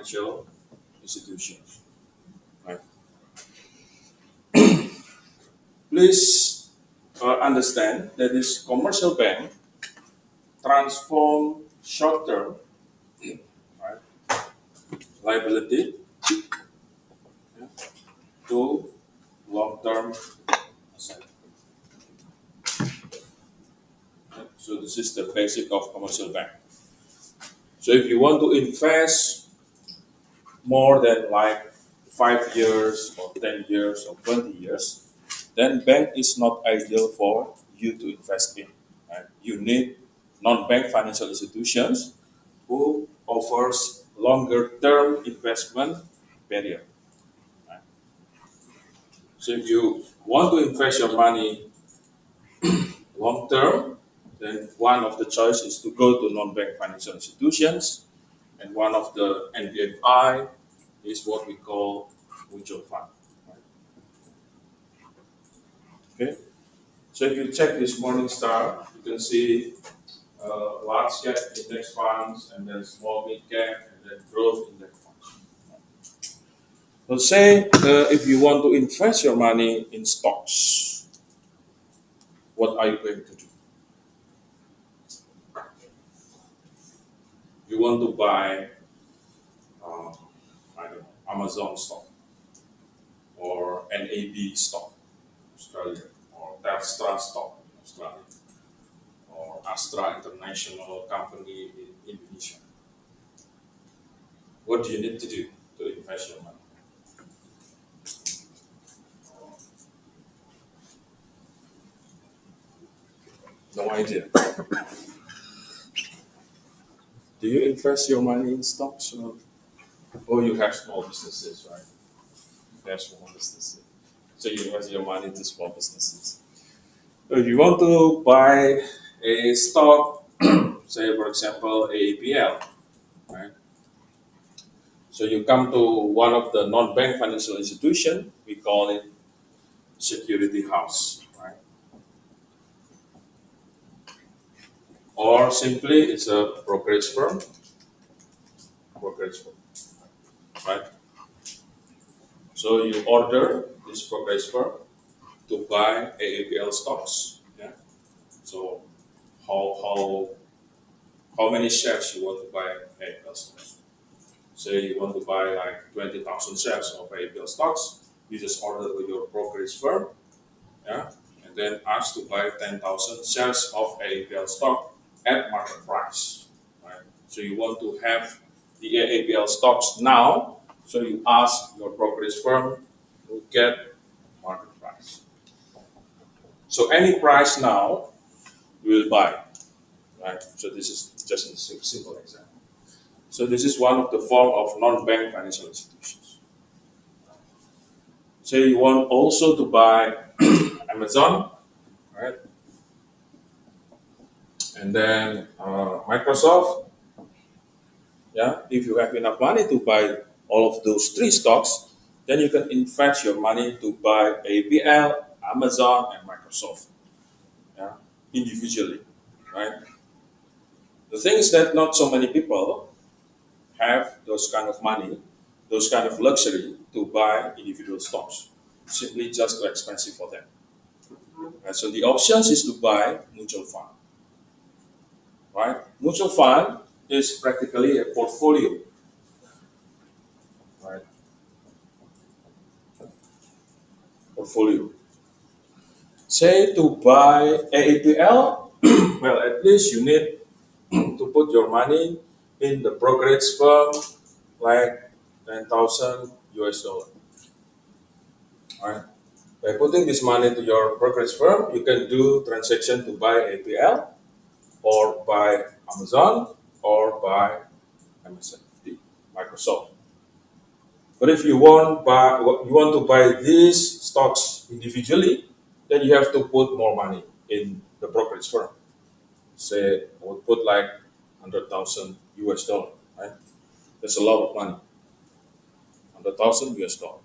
financial institutions. Right? Please understand that this commercial bank transform short-term, right, liability, yeah, to long-term asset. Right? So this is the basic of commercial bank. So if you want to invest more than like 5 years or 10 years or 20 years, then bank is not ideal for you to invest in. Right? You need non-bank financial institutions who offers longer term investment period. Right? So if you want to invest your money long term, then one of the choice is to go to non-bank financial institutions, and one of the NBFI is what we call mutual fund. Right? Okay. So if you check this morning star, you can see large cap index funds, and then small mid cap, and then growth index funds. So say if you want to invest your money in stocks, what are you going to do? You want to buy, I don't know, Amazon stock, or NAB stock, Australia, or Telstra stock, Australia, or Astra International Company in Indonesia. What do you need to do to invest your money? No idea. Do you invest your money in stocks, or you have small businesses, right? You have small businesses. So you invest your money into small businesses. So if you want to buy a stock, say for example AAPL, right? So you come to one of the non-bank financial institution, we call it security house, right? Or simply it's a brokerage firm, right? So you order this brokerage firm to buy AAPL stocks. Yeah. So how many shares you want to buy AAPL stocks? Say you want to buy like 20,000 shares of AAPL stocks, you just order with your brokerage firm, yeah, and then ask to buy 10,000 shares of AAPL stock at market price. Right? So you want to have the AAPL stocks now, so you ask your brokerage firm to get market price. So any price now you will buy, right? So this is just a simple example. So this is one of the form of non-bank financial institutions. Say you want also to buy Amazon, right? And then Microsoft. Yeah, if you have enough money to buy all of those three stocks, then you can invest your money to buy APL, Amazon, and Microsoft. Yeah, individually, right? The thing is that not so many people have those kind of money, those kind of luxury to buy individual stocks. Simply just too expensive for them. And so the options is to buy mutual fund. Right? Mutual fund is practically a portfolio. Right? Portfolio. Say to buy AAPL, well, at least you need to put your money in the brokerage firm like 10,000 US dollar. Right? By putting this money to your brokerage firm, you can do transaction to buy APL or buy Amazon or buy MSFD, Microsoft. But if you want to buy these stocks individually, then you have to put more money in the brokerage firm. Say I would put like 100,000 US dollar, right? That's a lot of money. 100,000 US dollar.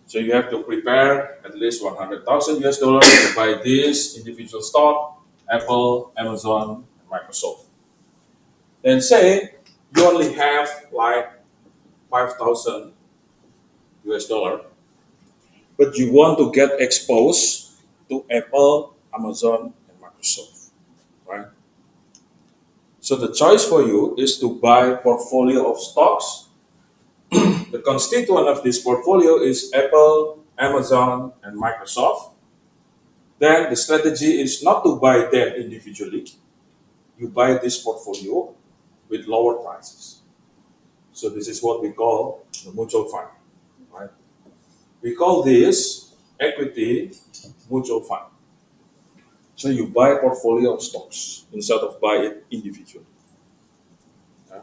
So you have to prepare at least 100,000 US dollar to buy this individual stock, Apple, Amazon, and Microsoft. Then say you only have like 5,000 US dollar, but you want to get exposed to Apple, Amazon, and Microsoft, right? So the choice for you is to buy portfolio of stocks. The constituent of this portfolio is Apple, Amazon, and Microsoft. Then the strategy is not to buy them individually. You buy this portfolio with lower prices. So this is what we call the mutual fund, right? We call this equity mutual fund. So you buy a portfolio of stocks instead of buy it individually. Yeah.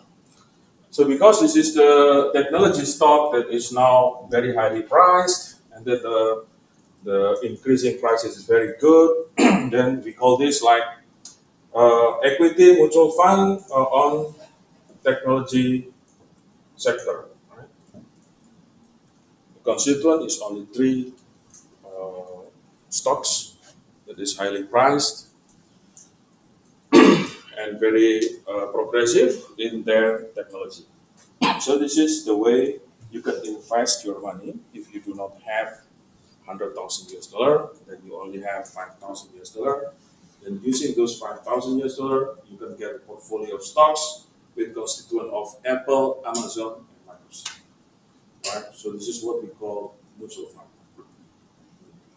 So because this is the technology stock that is now very highly priced and that the increasing prices is very good, then we call this like equity mutual fund on technology sector. Right? The constituent is only three stocks that is highly priced and very progressive in their technology. So this is the way you can invest your money if you do not have 100,000 US dollar, then you only have 5,000 US dollar. Then using those 5,000 US dollar, you can get a portfolio of stocks with constituent of Apple, Amazon, and Microsoft. Right? So this is what we call mutual fund.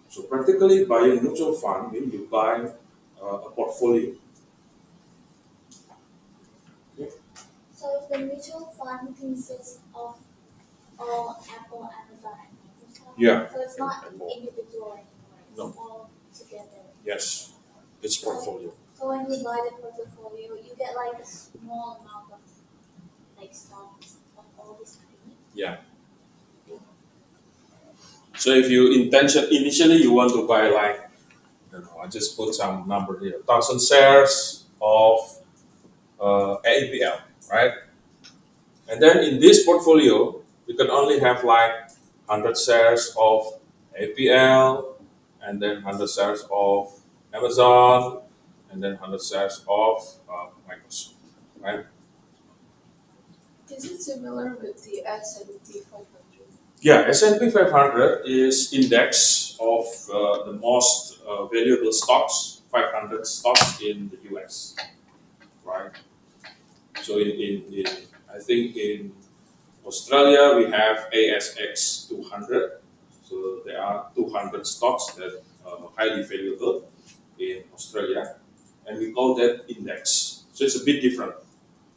So practically buying mutual fund means you buy a portfolio. Okay? So if the mutual fund consists of all Apple, Amazon, and Microsoft, Yeah. so it's not And more. individual anymore, it's No. all together. Yes, it's portfolio. So when you buy the portfolio, you get like a small amount of like stocks of all these companies. Yeah. So if you intention initially you want to buy like I don't know, I just put some number here, 1,000 shares of AEPL, right? And then in this portfolio, you can only have like 100 shares of APL, and then 100 shares of Amazon, and then 100 shares of Microsoft, right? Is it similar with the S&P 500? Yeah, S&P 500 is index of the most valuable stocks, 500 stocks in the US, right? So in I think in Australia we have ASX 200. So there are 200 stocks that are highly valuable in Australia, and we call that index. So it's a bit different,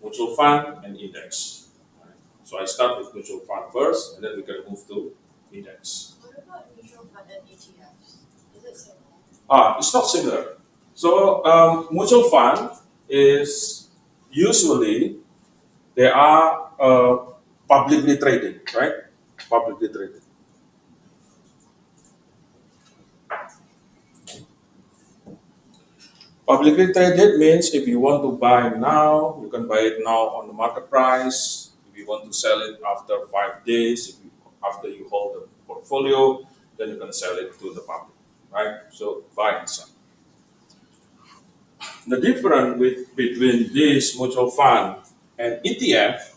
mutual fund and index. Right? So I start with mutual fund first, and then we can move to index. What about mutual fund and ETFs? Is it similar? It's not similar. So mutual fund is usually they are publicly traded, right? Publicly traded. Publicly traded means if you want to buy now, you can buy it now on the market price. If you want to sell it after 5 days, after you hold the portfolio, then you can sell it to the public, right? So buy and sell. The difference between this mutual fund and ETF,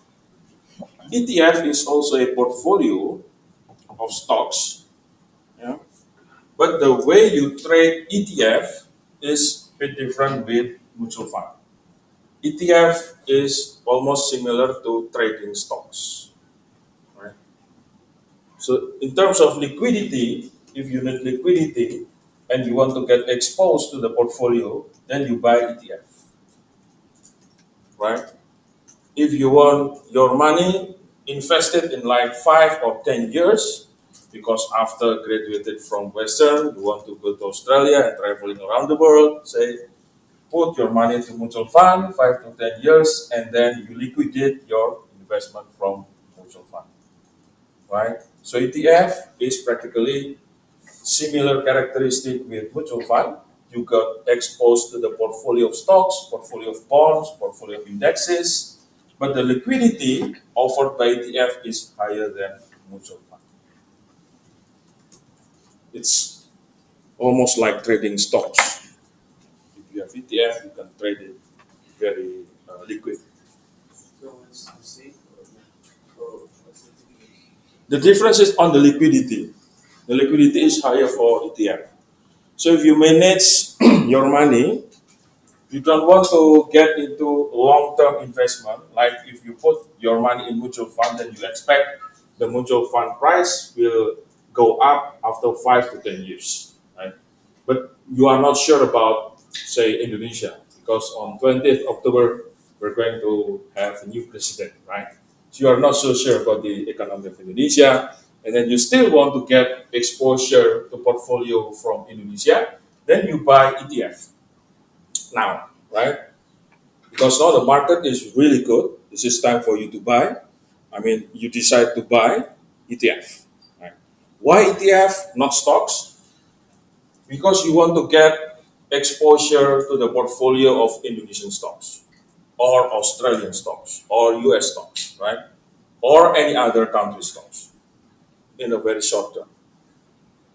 ETF is also a portfolio of stocks, yeah? But the way you trade ETF is a bit different with mutual fund. ETF is almost similar to trading stocks, right? So in terms of liquidity, if you need liquidity and you want to get exposed to the portfolio, then you buy ETF, right? If you want your money invested in like 5 or 10 years, because after graduated from Western, you want to go to Australia and traveling around the world, say put your money into mutual fund 5 to 10 years, and then you liquidate your investment from mutual fund, right? So ETF is practically similar characteristic with mutual fund. You got exposed to the portfolio of stocks, portfolio of bonds, portfolio of indexes, but the liquidity offered by ETF is higher than mutual fund. It's almost like trading stocks. If you have ETF, you can trade it very liquid. So it's the same or The difference is on the liquidity. The liquidity is higher for ETF. So if you manage your money, you don't want to get into long-term investment. Like if you put your money in mutual fund, then you expect the mutual fund price will go up after 5 to 10 years, right? But you are not sure about, say, Indonesia, because on 20th October we're going to have a new president, right? So you are not so sure about the economy of Indonesia, and then you still want to get exposure to portfolio from Indonesia, then you buy ETF now, right? Because now the market is really good. This is time for you to buy. I mean, you decide to buy ETF. Right? Why ETF, not stocks? Because you want to get exposure to the portfolio of Indonesian stocks, or Australian stocks, or US stocks, right? Or any other country stocks in a very short term.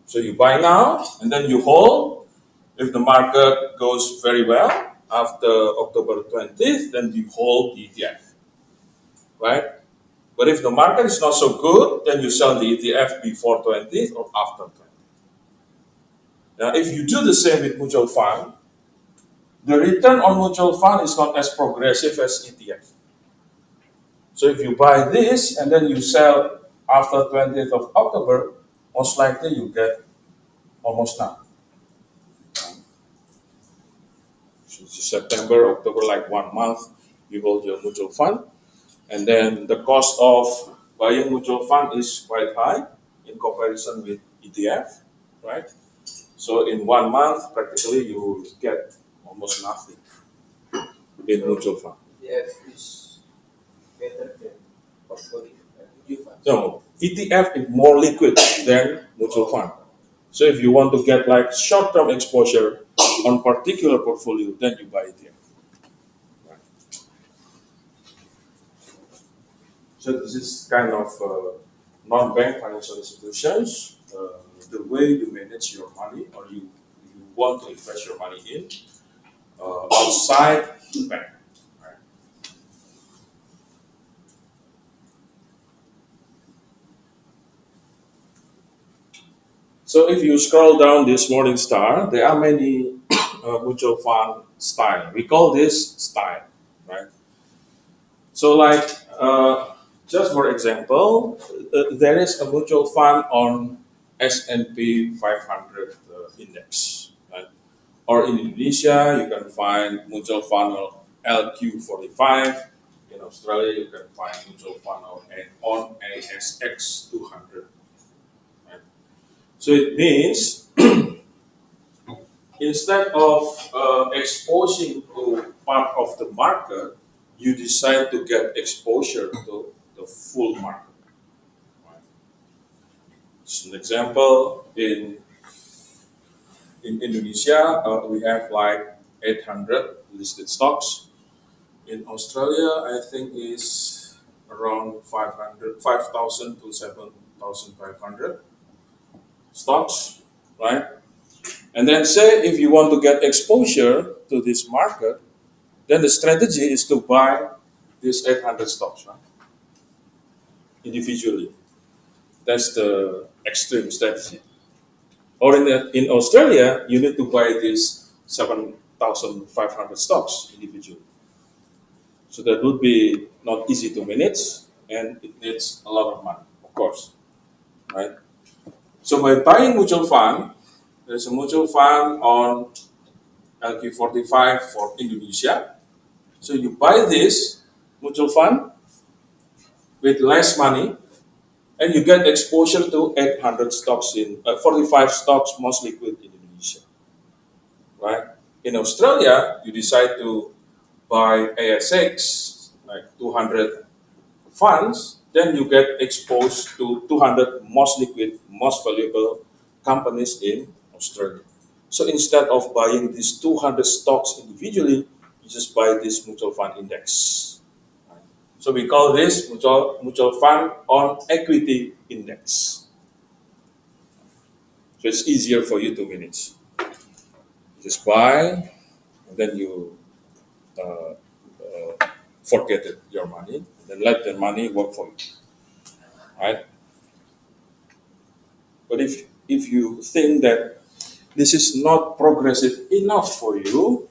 So you buy now and then you hold. If the market goes very well after October 20th, then you hold the ETF, right? But if the market is not so good, then you sell the ETF before 20th or after 20th. Now, if you do the same with mutual fund, the return on mutual fund is not as progressive as ETF. So if you buy this and then you sell after 20th of October, most likely you get almost none. So September, October, like 1 month, you hold your mutual fund, and then the cost of buying mutual fund is quite high in comparison with ETF, right? So in 1 month, practically you get almost nothing in mutual fund. ETF is better than portfolio mutual funds. No, ETF is more liquid than mutual fund. So if you want to get like short-term exposure on particular portfolio, then you buy ETF. Right? So this is kind of non-bank financial institutions. The way you manage your money, or you want to invest your money in outside the bank. Right? So if you scroll down this morning star, there are many mutual fund style. We call this style, right? So like just for example, there is a mutual fund on S&P 500 index, right? Or in Indonesia, you can find mutual fund on LQ45. In Australia, you can find mutual fund on ASX 200. Right? So it means instead of exposing to part of the market, you decide to get exposure to the full market. Right? As an example, in Indonesia, we have like 800 listed stocks. In Australia, I think is around 5,000 to 7,500 stocks, right? And then say if you want to get exposure to this market, then the strategy is to buy these 800 stocks, right? Individually. That's the extreme strategy. Or in Australia, you need to buy these 7,500 stocks individually. So that would be not easy to manage, and it needs a lot of money, of course, right? So by buying mutual fund, there's a mutual fund on LQ45 for Indonesia. So you buy this mutual fund with less money, and you get exposure to 800 stocks 45 stocks most liquid in Indonesia, right? In Australia, you decide to buy ASX, like 200 funds, then you get exposed to 200 most liquid, most valuable companies in Australia. So instead of buying these 200 stocks individually, you just buy this mutual fund index. So we call this mutual fund on equity index. So it's easier for you to manage. Just buy, and then you uh, forget it, your money, and then let the money work for you. Right? But if you think that this is not progressive enough for you,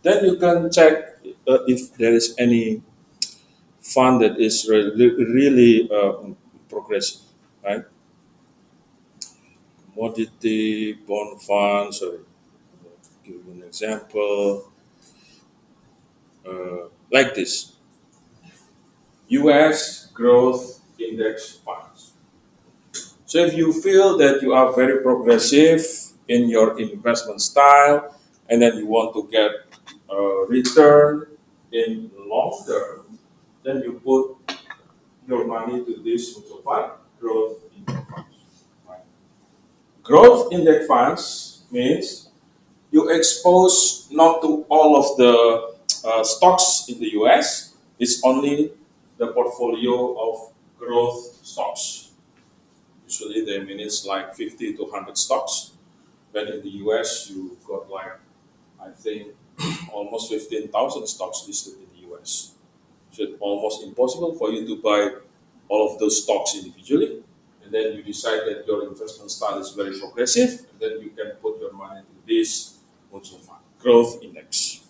then you can check if there is any fund that is really progressive, right? Commodity bond funds. So, give you an example, like this: U.S. growth index funds. So if you feel that you are very progressive in your investment style, and then you want to get a return in long term, then you put your money to this mutual fund, growth index funds. Right? Growth index funds means you expose not to all of the stocks in the US. It's only the portfolio of growth stocks. Usually they manage like 50 to 100 stocks. But in the US, you got like, I think, almost 15,000 stocks listed in the US. So it's almost impossible for you to buy all of those stocks individually. And then you decide that your investment style is very progressive, and then you can put your money into this mutual fund, growth index.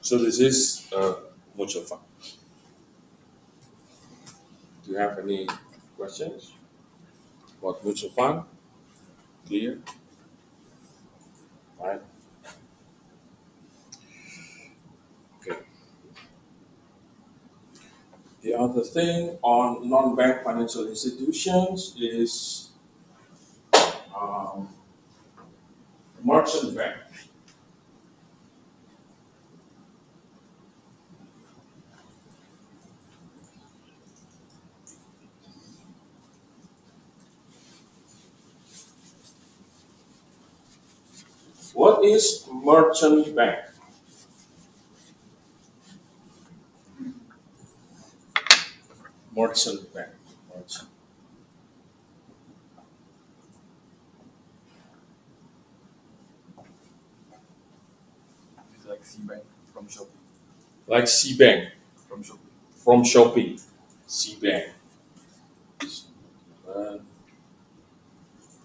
So this is mutual fund. Do you have any questions about mutual fund? Clear? Right? Okay. The other thing on non-bank financial institutions is um, merchant bank. What is merchant bank? Merchant bank. Merchant. It's like C Bank from Shopee. Like C Bank From Shopee. from Shopee. C Bank.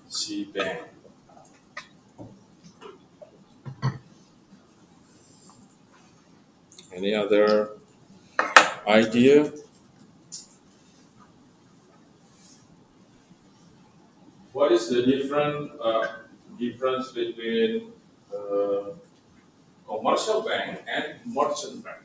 C Bank. Any other idea? What is the difference between commercial bank and merchant bank?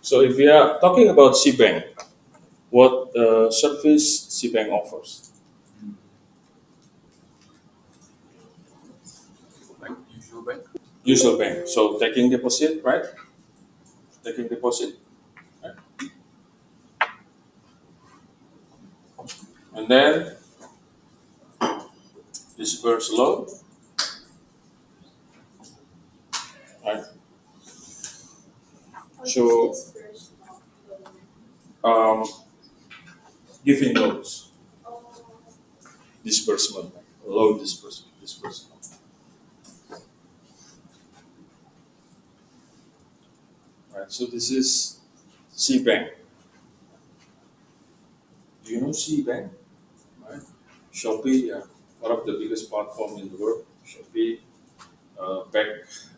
So if we are talking about C Bank, what service C Bank offers? Like usual bank. Usual bank. So taking deposit, right? Taking deposit, right? And then disperse loan, right? So um, giving loans, disbursement, loan disbursement. Right. So this is C Bank. Do you know C Bank? Right. Shopee, yeah, one of the biggest platform in the world. Shopee, backed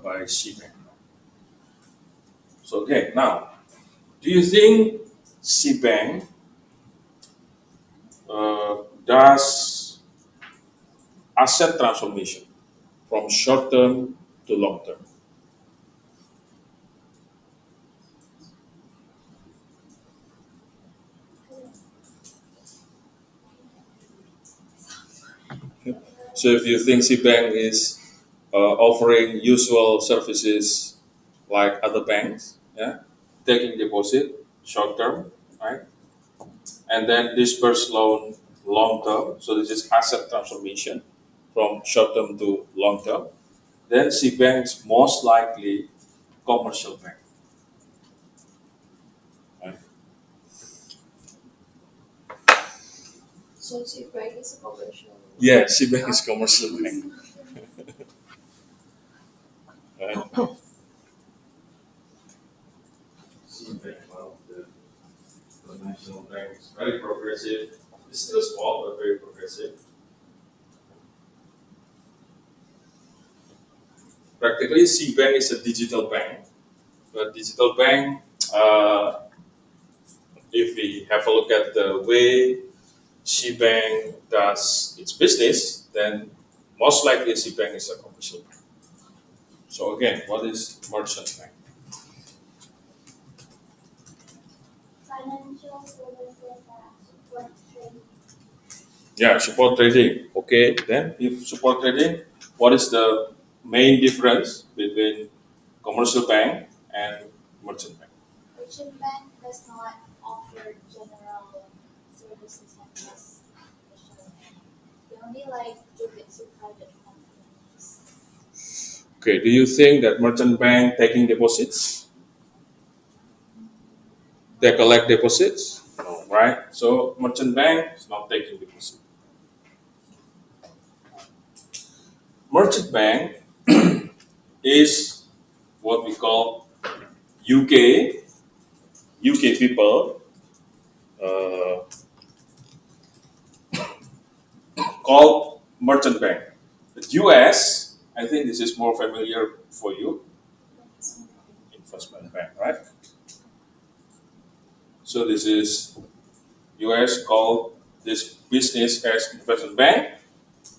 by C Bank. So okay, now, do you think C Bank does asset transformation from short term to long term? So if you think Citibank is offering usual services like other banks, yeah, taking deposit short term, right, and then disperse loan long term. So this is asset transformation from short term to long term. Then Citibank is most likely commercial bank, right? So Citibank is a commercial. Yeah, Citibank is commercial bank. And Citibank, one of the national banks, very progressive. It's still small, but very progressive. Practically, Citibank is a digital bank. But digital bank, uh, if we have a look at the way Citibank does its business, then most likely Citibank is a commercial bank. So again, what is merchant bank? Financial services that support trading. Yeah, support trading. Okay, then if support trading, what is the main difference between commercial bank and merchant bank? Merchant bank does not offer general services and less commercial bank. They only like give it to private companies. Okay, do you think that merchant bank taking deposits? They collect deposits? No, right? So merchant bank is not taking deposits. Merchant bank is what we call UK people uh, called merchant bank. The US, I think this is more familiar for you, investment bank, right? So this is US called this business as investment bank,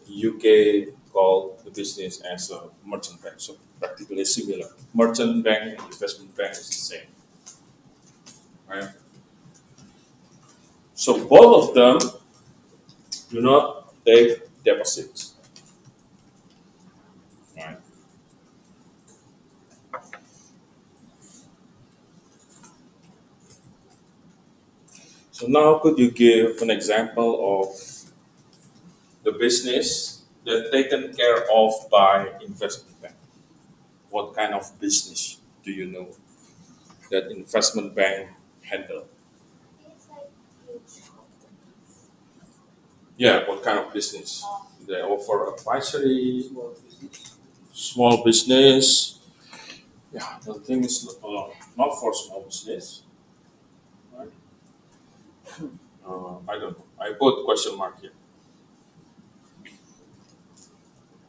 UK called the business as a merchant bank. So practically similar. Merchant bank and investment bank is the same, right? So both of them do not take deposits, right? So now could you give an example of the business that taken care of by investment bank? What kind of business do you know that investment bank handle? It's like huge companies. Yeah, what kind of business? They offer advisory, Small business. small business. Yeah, the thing is not for small business, right? I don't know. I put question mark here.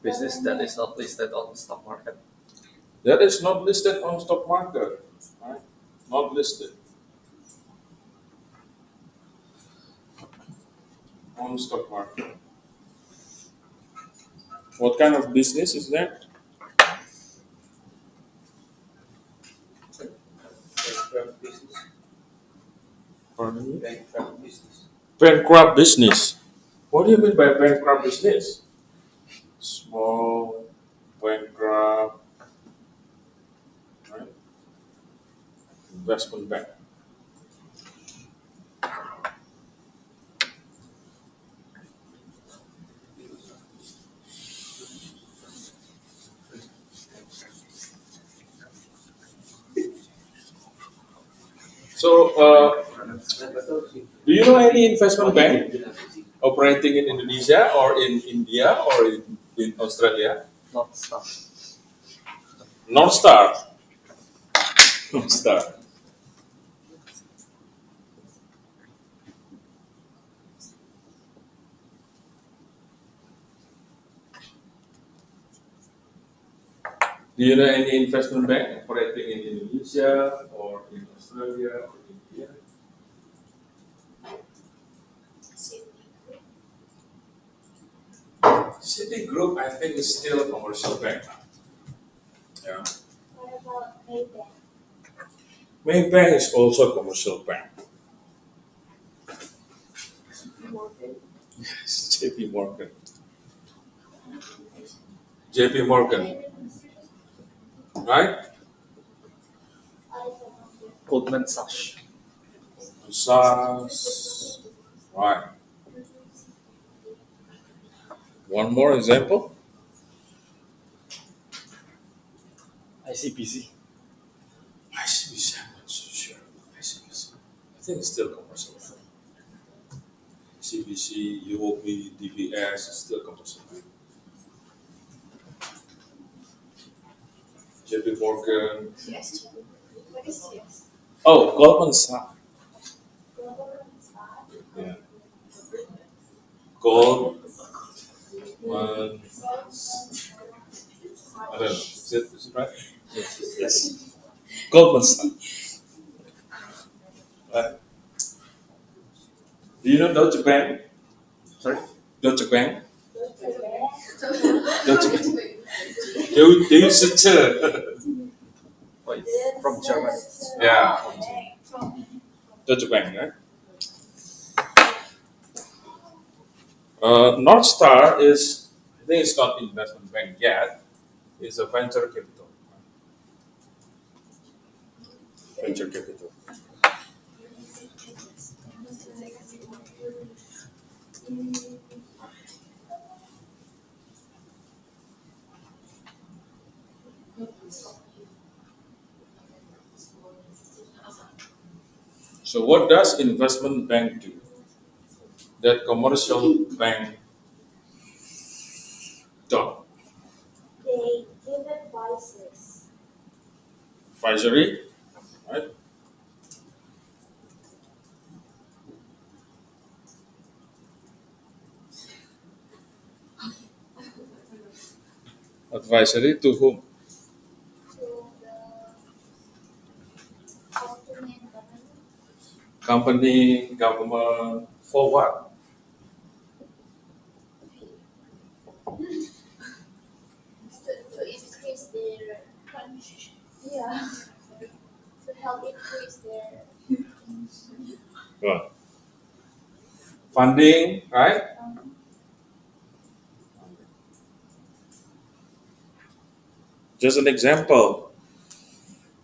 Business that is not listed on the stock market. That is not listed on stock market, right? Not listed on stock market. What kind of business is that? Bankrupt business. Pardon me? Bankrupt business. Bankrupt business. What do you mean by bankrupt business? Small, bankrupt, right? Investment bank. So, do you know any investment bank operating in Indonesia or in India or in Australia? Not stock. North Star. North Star. Do you know any investment bank operating in Indonesia or in Australia or India? Citigroup, I think, is still a commercial bank. Yeah. What about Maybank? Maybank is also a commercial bank. Morgan. It's JP Morgan. JP Morgan, right? Goldman Sachs. SARS. Right. One more example. ICBC. ICBC, I'm not so sure. ICBC. I think it's still commercial. CBC, UOB, DBS is still commercial. JP Morgan. Yes. What is yes? Oh, Goldman Sachs. Yeah. Goldman. I don't know. Is it right? Yes. Goldman Sachs. Right. Do you know Deutsche Bank? Sorry? Deutsche Bank? Deutsche Bank. Do you sister? Oh, it's from German. Yeah. Deutsche Bank, right? North Star is, I think it's not investment bank yet. It's a venture capital. Venture capital. So what does investment bank do that commercial bank don't? They give advices. Advisory, right? Advisory to whom? To the company and government Company, government, for what? to increase their yeah to help increase their Well, funding, right? Just an example.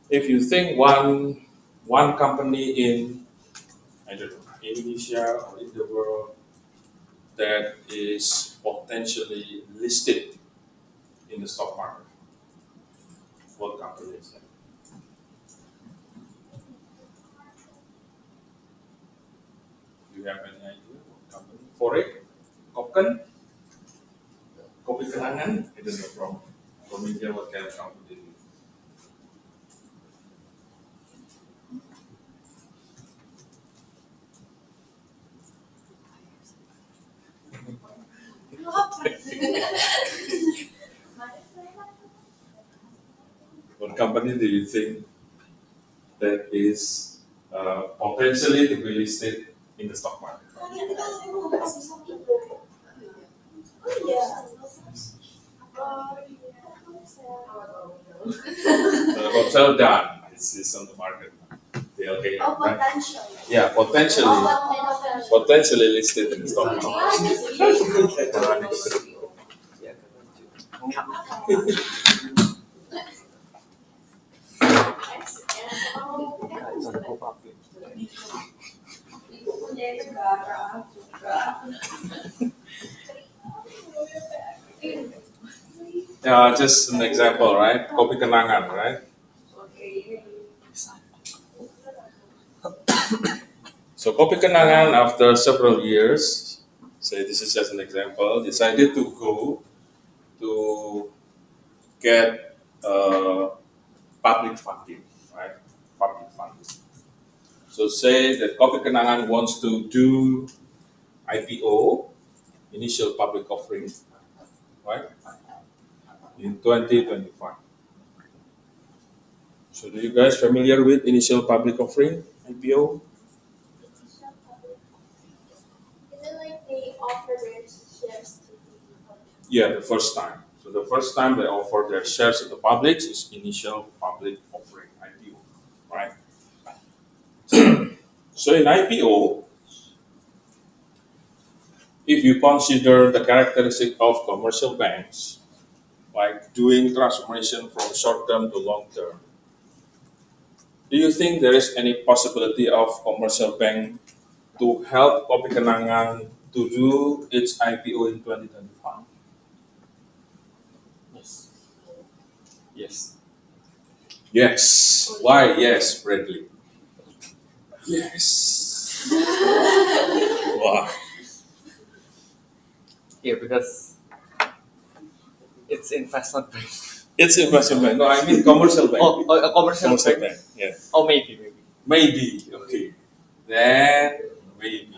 If you think one company in, I don't know, Indonesia or in the world that is potentially listed in the stock market, what company is that? Do you have any idea what company? Forex? Koken? Kopi Kenangan? I don't know from India what kind of company it is. What company do you think that is potentially to be listed in the stock market? yeah The hotel done is on the market. The LKN, right? potential Yeah, potentially listed in the stock market. Yeah, it's on the pop-up. Yeah, just an example, right? Kopi Kenangan, right? So Kopi Kenangan, after several years, say this is just an example, decided to go to get public funding, right? Public funding. So say that Kopi Kenangan wants to do IPO, initial public offering, right? In 2025. So do you guys familiar with initial public offering, IPO? is it like they offer their shares to the public? Yeah, the first time. So the first time they offer their shares to the public is initial public offering, IPO, right? So in IPO, if you consider the characteristic of commercial banks, like doing transformation from short term to long term, do you think there is any possibility of commercial bank to help Kopi Kenangan to do its IPO in 2025? Yes. Yes. Yes. Why yes, Bradley? Yes. Wow. Yeah, because it's investment bank. It's investment bank. No, I mean commercial bank. A commercial Commercial bank. bank. Yeah. Oh, maybe. Maybe. Okay. Then maybe.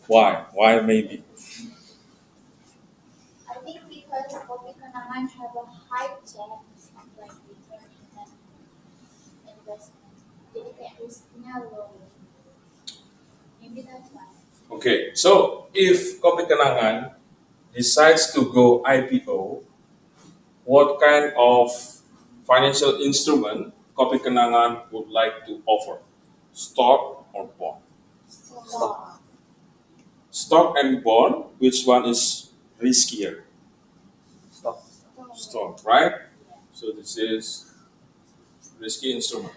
Why? Why maybe? I think because kopi kenangan have a high chance of like return in investment. Jadi kayak risknya low. Maybe that's why. Okay. So if Kopi Kenangan decides to go IPO, what kind of financial instrument Kopi Kenangan would like to offer? Stock or bond? Stock. Stock and bond, which one is riskier? Stock. Stock, right? So this is risky instrument,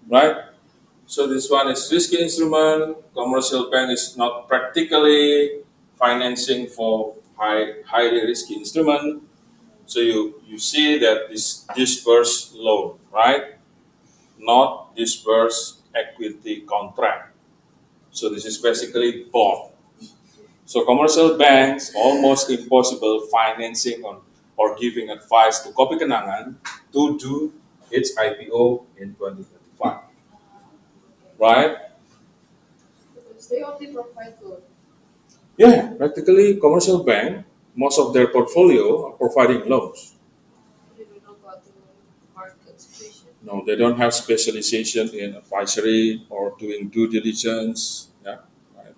right? So this one is risky instrument. Commercial bank is not practically financing for highly risky instrument. So you see that this disperse loan, right? Not disperse equity contract. So this is basically bond. So commercial banks almost impossible financing on or giving advice to Kopi Kenangan to do its IPO in 2025, right? Because they only provide loan. Yeah, practically commercial bank, most of their portfolio are providing loans. They don't know about the market situation. No, they don't have specialization in advisory or doing due diligence, yeah, right?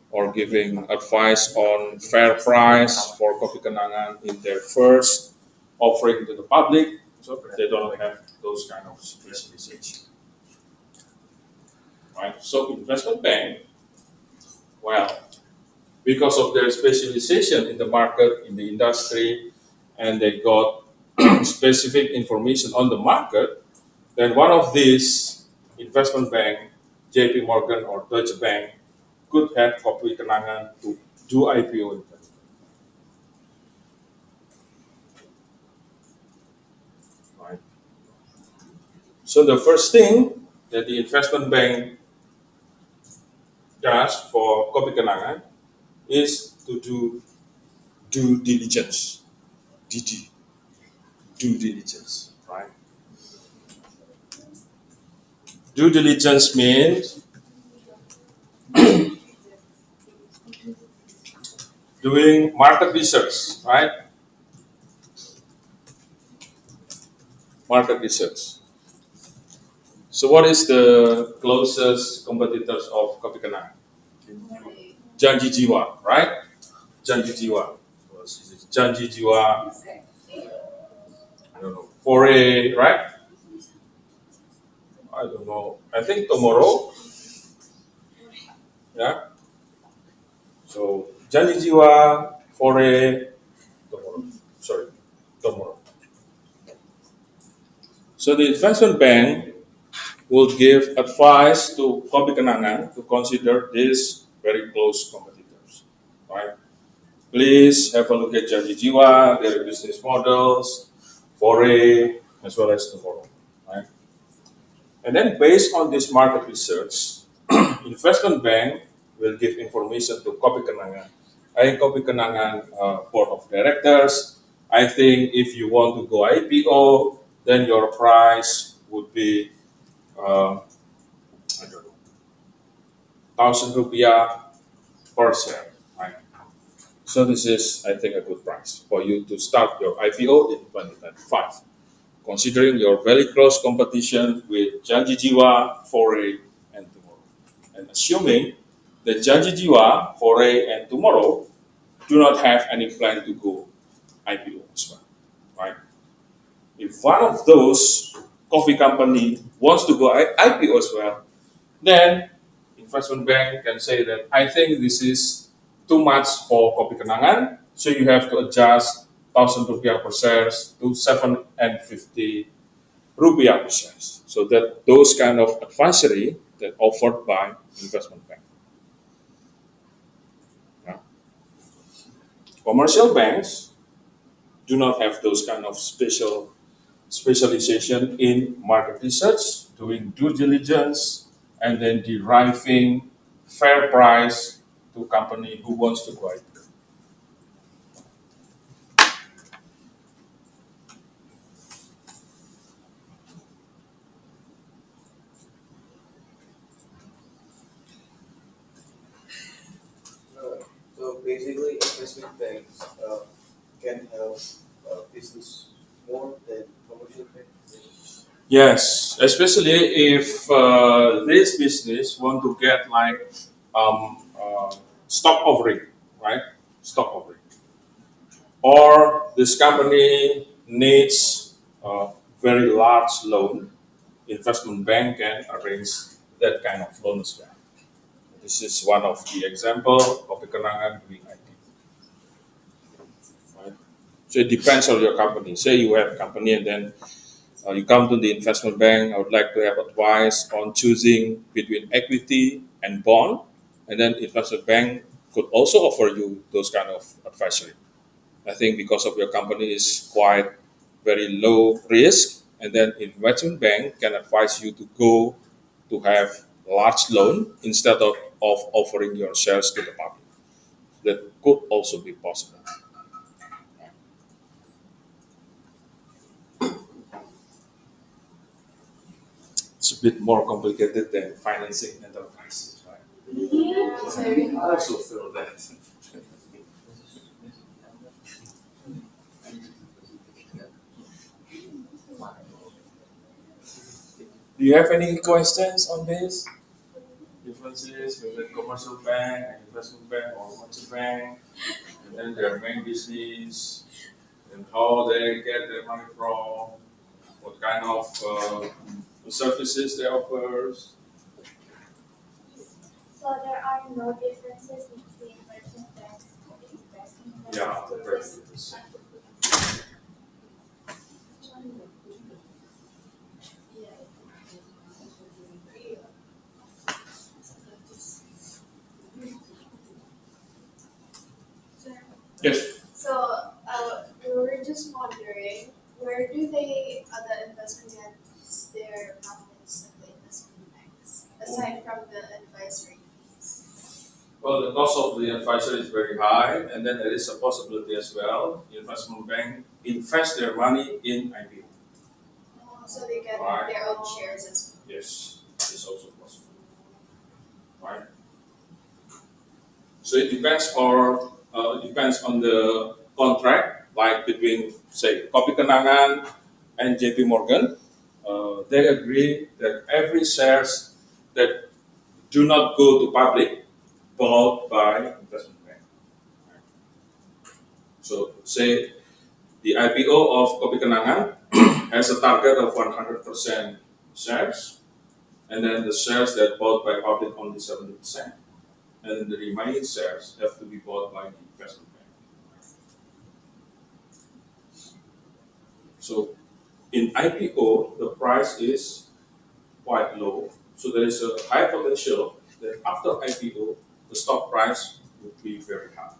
Or giving advice on fair price for Kopi Kenangan in their first offering to the public. So they don't have those kind of specialization, right? So investment bank, well, because of their specialization in the market, in the industry, and they got specific information on the market, then one of these investment bank, JP Morgan or Deutsche Bank, could have Kopi Kenangan to do IPO in that. Right. So the first thing that the investment bank does for Kopi Kenangan is to do due diligence, DD, due diligence, right? Due diligence means doing market research, right? Market research. So what is the closest competitors of Kopi Kenangan? Janji Jiwa, right? Janji Jiwa. Janji Jiwa, I don't know, Foray, right? I don't know. I think tomorrow, yeah. So Janji Jiwa, Foray, tomorrow. Sorry, tomorrow. So the investment bank will give advice to Kopi Kenangan to consider these very close competitors, right? Please have a look at Janji Jiwa, their business models, Foray, as well as tomorrow, right? And then based on this market research, investment bank will give information to Kopi Kenangan. Hey, Kopi Kenangan board of directors, I think if you want to go IPO, then your price would be I don't know, 1,000 rupiah per share, right? So this is, I think, a good price for you to start your IPO in 2025, considering your very close competition with Janji Jiwa, Foray, and Tomorrow. And assuming that Janji Jiwa, Foray, and Tomorrow do not have any plan to go IPO as well, right? If one of those coffee company wants to go IPO as well, then investment bank can say that I think this is too much for Kopi Kenangan, so you have to adjust 1,000 rupiah per shares to 750 rupiah per shares. So that those kind of advisory that offered by investment bank. Yeah. Commercial banks do not have those kind of specialization in market research, doing due diligence, and then deriving fair price to company who wants to go IPO. basically investment banks can help business more than commercial banks. Yes, especially if this business want to get like stock offering, right? Stock offering, or this company needs a very large loan. Investment bank can arrange that kind of loan as well. This is one of the example of the kenangan doing IT. Right? So it depends on your company. Say you have a company and then you come to the investment bank. I would like to have advice on choosing between equity and bond, and then investment bank could also offer you those kind of advisory. I think because of your company is quite very low risk, and then investment bank can advise you to go to have large loan instead of offering your shares to the public. That could also be possible. It's a bit more complicated than financing enterprises, right? Yeah, very I hard. also feel that. Do you have any questions on this? Differences between commercial bank and investment bank or commercial bank, and then their main business, and how they get their money from, what kind of services they offer. So there are no differences between merchant banks and investment Yeah, banks. they're practically the same. Yes. So, we were just wondering, where do the investment get their profits of the investment banks, aside from the advisory fees? Well, the cost of the advisor is very high, and then there is a possibility as well. The investment bank invest their money in IPO. So they get Right. their own shares as well. Yes, it's also possible. Right. So it depends on the contract, like between say Kopi Kenangan and JP Morgan. They agree that every shares that do not go to public bought by investment bank. So say the IPO of Kopi Kenangan has a target of 100% shares, and then the shares that bought by public only 70%, and the remaining shares have to be bought by the investment bank. So in IPO, the price is quite low, so there is a high potential that after IPO, the stock price would be very high.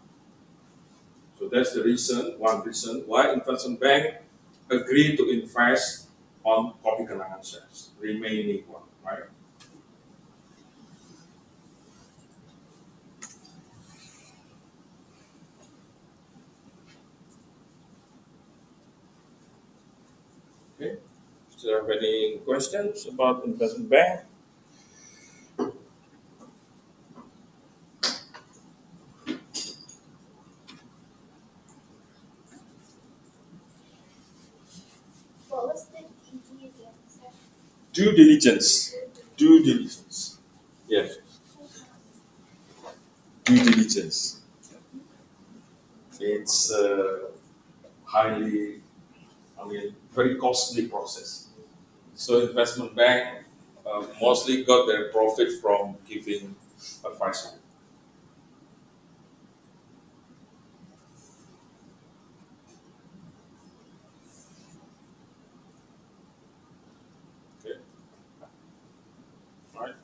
So that's the reason, one reason why investment bank agree to invest on Kopi Kenangan shares, remaining one, right? Okay. Do you have any questions about investment bank? What was the DD again? Sir? Due diligence. Due diligence. Yes. Due diligence. It's highly, very costly process. So investment bank mostly got their profit from giving advice. Okay. Right.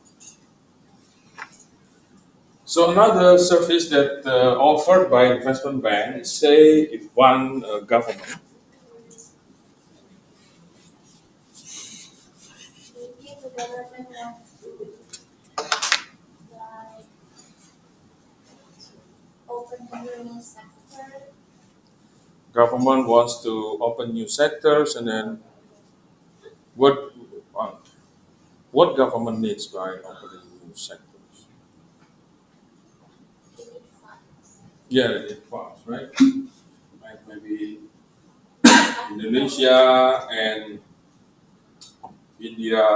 So another service that offered by investment bank is say if one government Maybe the government wants to like open a new sector. government wants to open new sectors, and then what uh, what government needs by opening new sectors? They need funds. Yeah, it was, right? Like maybe Indonesia and India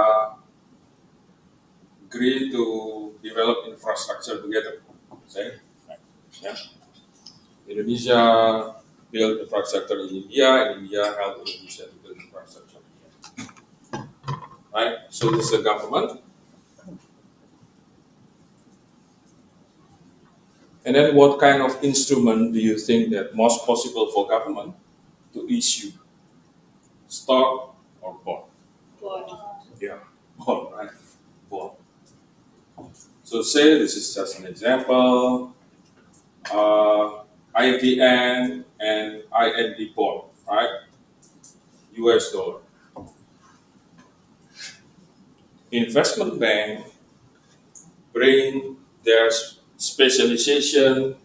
agree to develop infrastructure together. Say, right? Yeah. Indonesia build infrastructure in India, and India help Indonesia to build infrastructure. Right? So this is the government. And then what kind of instrument do you think that most possible for government to issue? Stock or bond? Bond. Yeah, bond, right? Bond. So say this is just an example, IDN and IND bond, right? US dollar. Investment bank bring their specialization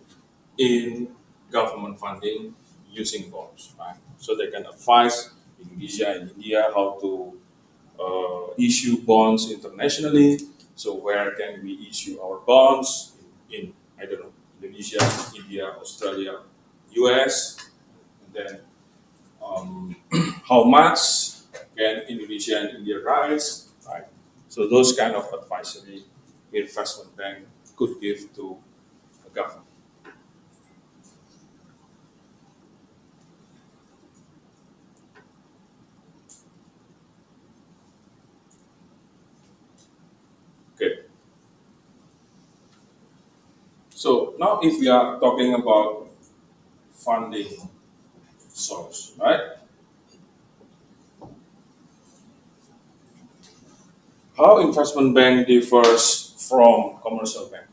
in government funding using bonds, right? So they can advise Indonesia and India how to issue bonds internationally. So where can we issue our bonds in I don't know, Indonesia, India, Australia, US, and then how much can Indonesia and India raise, right? So those kind of advisory investment bank could give to a government. Okay. So now if we are talking about funding source, right? How investment bank differs from commercial bank?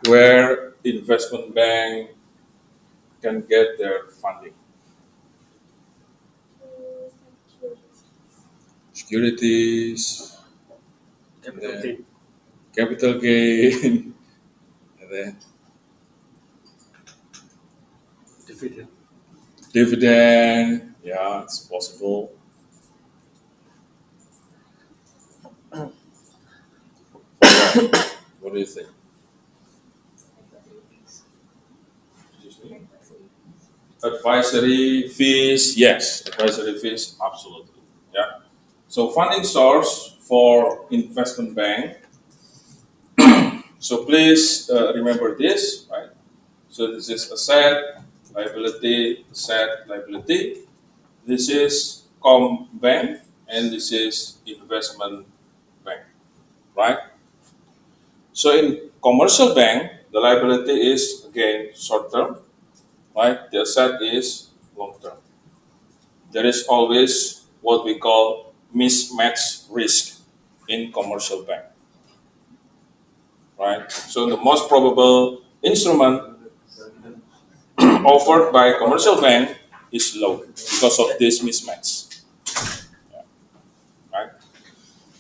Where investment bank can get their funding? Securities, and Capital then gain. capital gain, and then Dividend. dividend. Yeah, it's possible. What do you think? Excuse me? Advisory fees, yes. Advisory fees, absolutely. Yeah. So funding source for investment bank. So please remember this, right? So this is asset, liability. This is bank, and this is investment bank, right? So in commercial bank, the liability is again short term, right? The asset is long term. There is always what we call mismatch risk in commercial bank, right? So the most probable instrument offered by commercial bank is low because of this mismatch, right?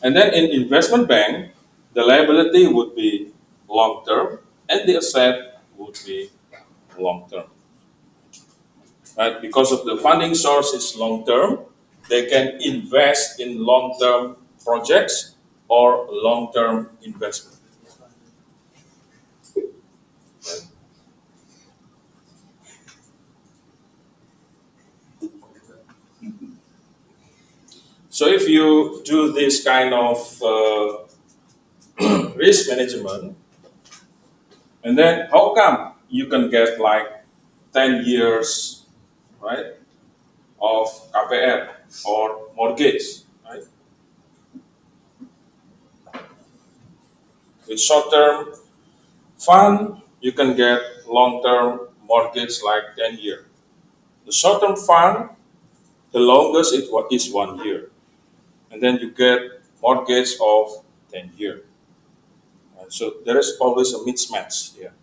And then in investment bank, the liability would be long term and the asset would be long term, right? Because of the funding source is long term, they can invest in long term projects or long term investment. So if you do this kind of risk management, and then how come you can get like 10 years, right, of KPR or mortgage, right? With short-term fund, you can get long-term mortgage like 10 year. The short-term fund, the longest is 1 year, and then you get mortgage of 10 year. So there is always a mismatch here.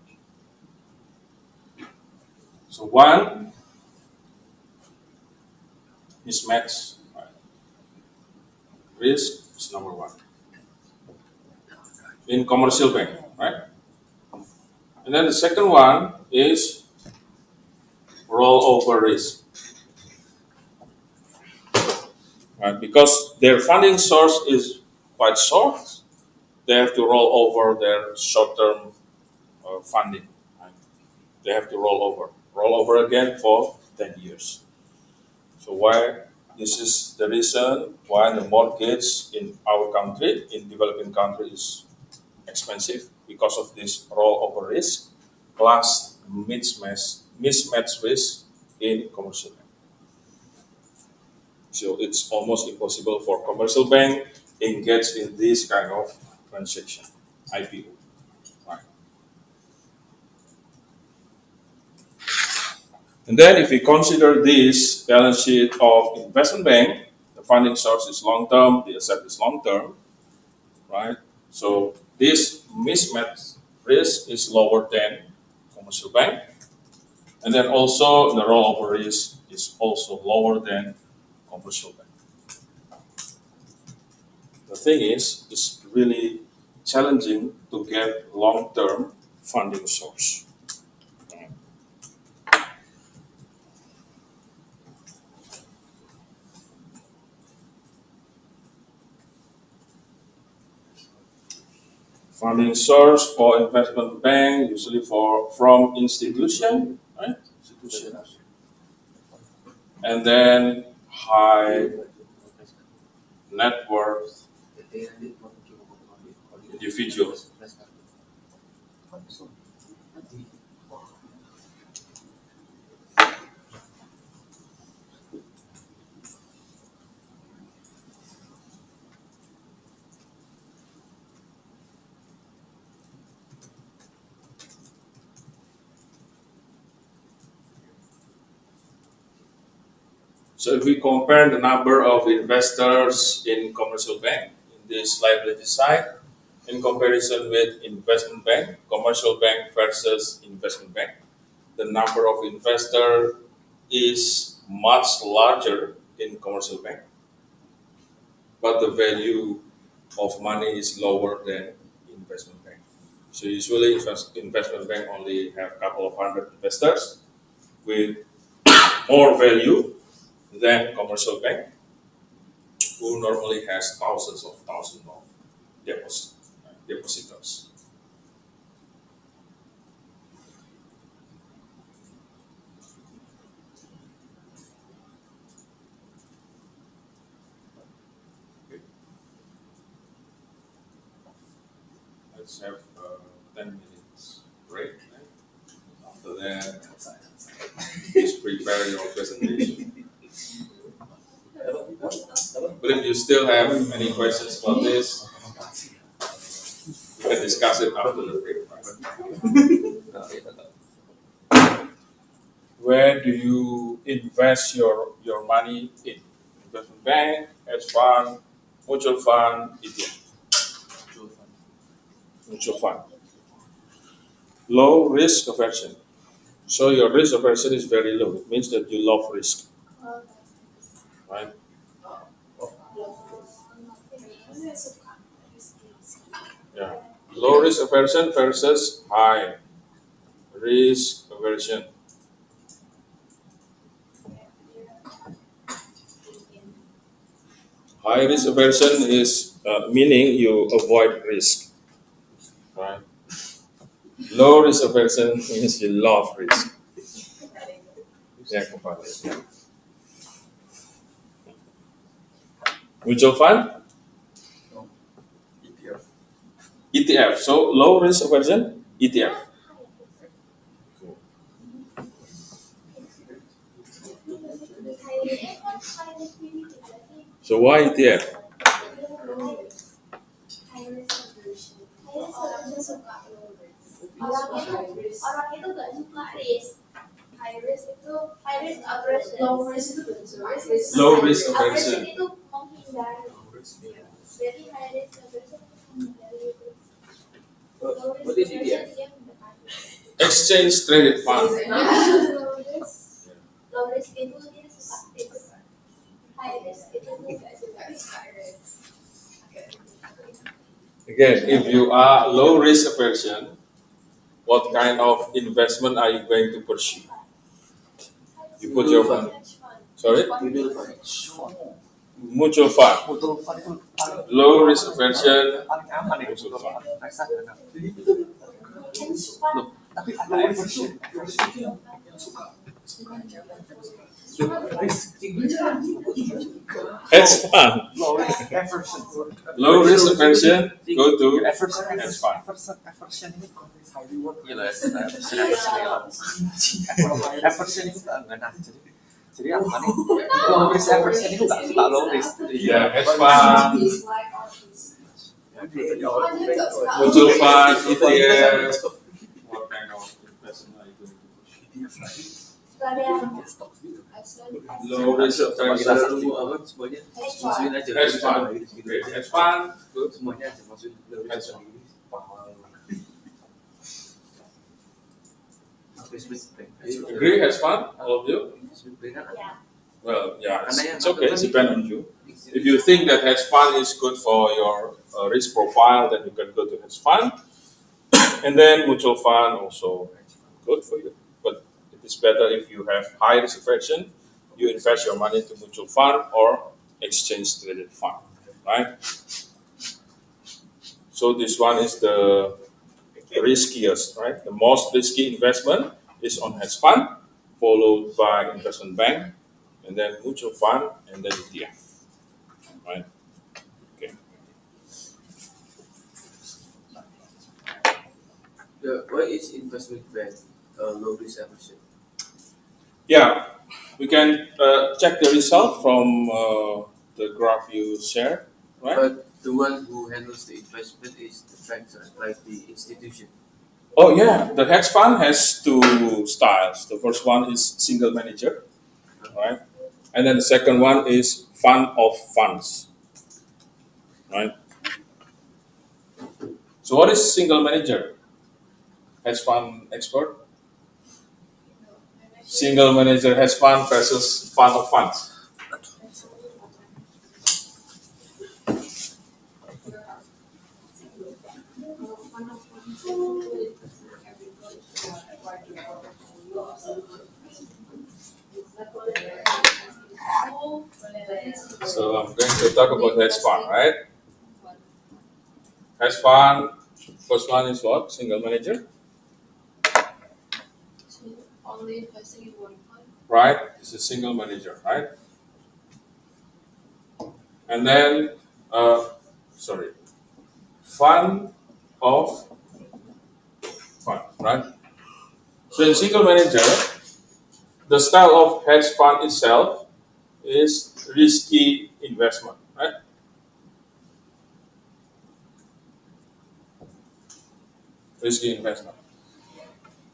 So one mismatch, right, risk is number one in commercial bank, right? And then the second one is rollover risk. right? Because their funding source is quite short, they have to roll over their short-term funding. Right? They have to roll over again for 10 years. So why this is the reason why the mortgage in our country, in developing country, is expensive because of this rollover risk plus mismatch risk in commercial bank. So it's almost impossible for commercial bank engage in this kind of transaction, IPO. Right. And then if we consider this balance sheet of investment bank, the funding source is long term, the asset is long term, right? So this mismatch risk is lower than commercial bank. And then also the rollover risk is also lower than commercial bank. The thing is, it's really challenging to get long-term funding source. Funding source for investment bank usually from institution, right? Institutions. And then high net worth individuals. So if we compare the number of investors in commercial bank in this liability side in comparison with investment bank, commercial bank versus investment bank, the number of investor is much larger in commercial bank, but the value of money is lower than investment bank. So usually investment bank only have a couple of hundred investors with more value than commercial bank, who normally has thousands of depositors. Okay. Let's have 10 minutes break. After that, please prepare your presentation. But if you still have any questions about this, we can discuss it after the break. Where do you invest your money in? Investment bank, hedge fund, mutual fund, ETF. Mutual fund. Low risk aversion. So your risk aversion is very low. It means that you love risk, right? Yeah. Low risk aversion versus high risk aversion. High risk aversion is meaning you avoid risk, right? Low risk aversion means you love risk. Yeah, kembali. Yeah. Mutual fund, ETF. So low risk aversion, ETF. So why ETF? Orang itu gak suka risk. Low risk Aversion aversion. itu menghindari. Jadi high risk aversion itu menghindari itu. Low risk aversion dia mendekati. Exchange traded fund. Low risk itu dia suka risk. High risk itu dia gak suka risk. Again, if you are low risk aversion, what kind of investment are you going to pursue? You put your money. Sorry? mutual fund, Mutual fund itu paling low risk aversion. paling aman itu Mutual mutual fund. fund. Reksadana. Hedge fund. Loh, tapi ada aversion. Hedge fund, Low risk aversion. low risk aversion, go to Aversion, hedge fund. aversion ini high reward gitu ya. Aversion itu enggak nah. Jadi apa nih? Low risk aversion itu enggak suka low risk. Yeah, hedge fund, mutual fund, ETF. What kind of investment are you doing? Low risk aversion, Semuanya Hedge masukin fund. aja. hedge fund, okay, hedge fund, good. Semuanya aja masukin low Hedge risk. fund. Agree, hedge fund, all of you? Yeah. Well, yeah, it's okay, it's depend on you. If you think that hedge fund is good for your risk profile, then you can go to hedge fund. And then mutual fund also good for you. But it is better if you have high risk aversion, you invest your money to mutual fund or exchange traded fund, right? So this one is the riskiest, right? The most risky investment is on hedge fund, followed by investment bank, and then mutual fund, and then ETF, right? Okay. Why is investment bank low risk aversion? Yeah, we can check the result from the graph you shared, right? But the one who handles the investment is the bank, like the institution. Oh yeah, the hedge fund has two styles. The first one is single manager, right? And then the second one is fund of funds, right? So what is single manager? Hedge fund expert? Single manager hedge fund versus fund of funds. So I'm going to talk about hedge fund, right? Hedge fund, first one is what? Single manager, Only investing in one fund. right? It's a single manager, right? And then, sorry, fund of fund, right? So in single manager, the style of hedge fund itself is risky investment, right? Risky investment.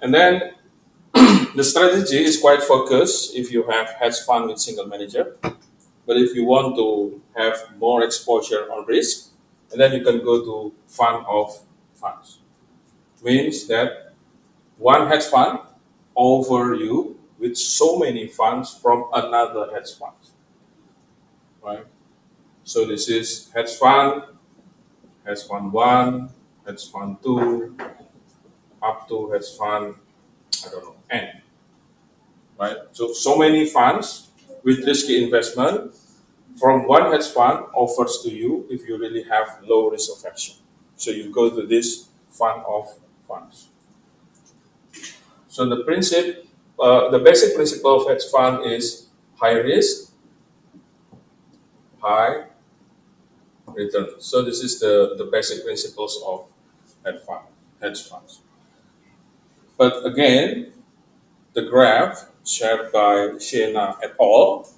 And then the strategy is quite focused if you have hedge fund with single manager. But if you want to have more exposure on risk, and then you can go to fund of funds. Means that one hedge fund over you with so many funds from another hedge fund, right? So this is hedge fund one, hedge fund two, up to hedge fund, I don't know, N, right? So many funds with risky investment from one hedge fund offers to you if you really have low risk aversion. So you go to this fund of funds. So the basic principle of hedge fund is high risk, high return. So this is the basic principles of hedge funds. But again, the graph shared by Shena et al.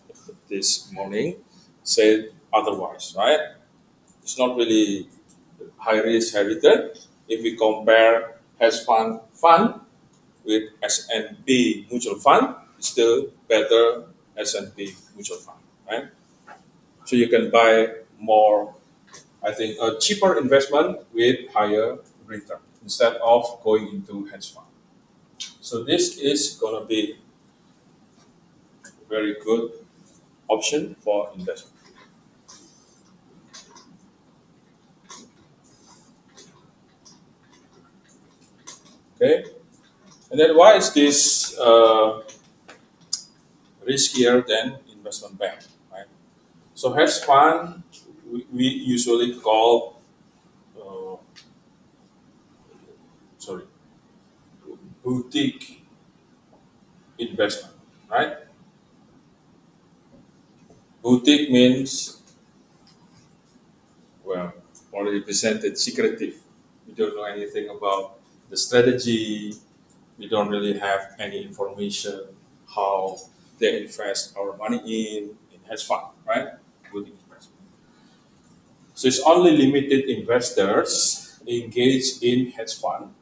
This morning said otherwise, right? It's not really high risk, high return. If we compare hedge fund with S&P mutual fund, it's still better S&P mutual fund, right? So you can buy more, I think, a cheaper investment with higher return instead of going into hedge fund. So this is gonna be a very good option for investment. Okay, and then why is this riskier than investment bank, right? So hedge fund, we usually call, uh, sorry, boutique investment, right? Boutique means, well, already presented, secretive. We don't know anything about the strategy. We don't really have any information how they invest our money in hedge fund, right? Boutique investment. So it's only limited investors engaged in hedge fund.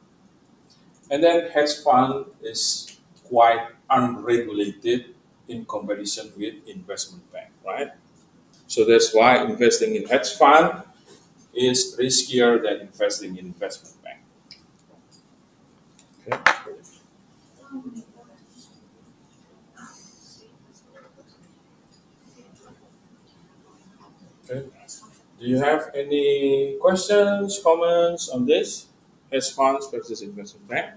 And then hedge fund is quite unregulated in comparison with investment bank, right? So that's why investing in hedge fund is riskier than investing in investment bank. Okay. Okay. Do you have any questions, comments on this? Hedge funds versus investment bank?